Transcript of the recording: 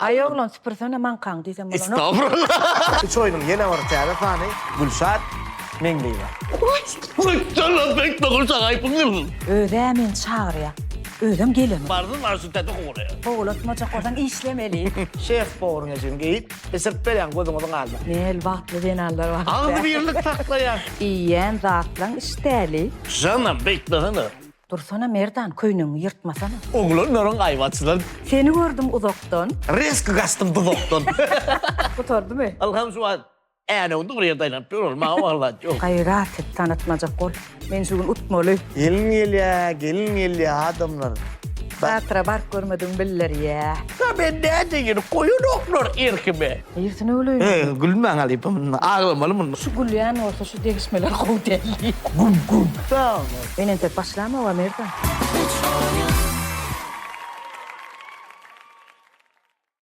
Ay oğlan süpürsene mankan diysem bolany. Estağfurullah. Üç oyunun yine ortaya fani. Gülşat Mengli var. Sana pek dokunsan ayıpın değil mi? Öde men çağırya. Ödem gelemi. Vardın varsın tete oraya. Oğlatmaca kodan işlemeli. Şef boğurun için giyip, esirip beren kodun odun aldı. Nel vatlı denallar var. Ağzı birlik takla ya. İyiyen zatlan isteli. Canım beklehene. Dursana Merdan köynüňi yırtmasana. Oğlan narın ayvatsılar. Seni gördüm uzaktan. Risk kastım duduktan. Tutardı mı? Alham şu an. onu buraya dayanıp olma vallahi çok. Gayrat et tanıtmaca kol. Men şugun utmalı. Gelin gel ya adamlar. Saatra bark görmedim biller ya. Ya ben ne diyeyim? Koyun oklar erkime. Yersin öyle. Gülmen alayım. Ağlamalı mı? Şu gülleyen olsa şu değişmeler kovdelli. Tamam. Benim tek başlama var Merdan.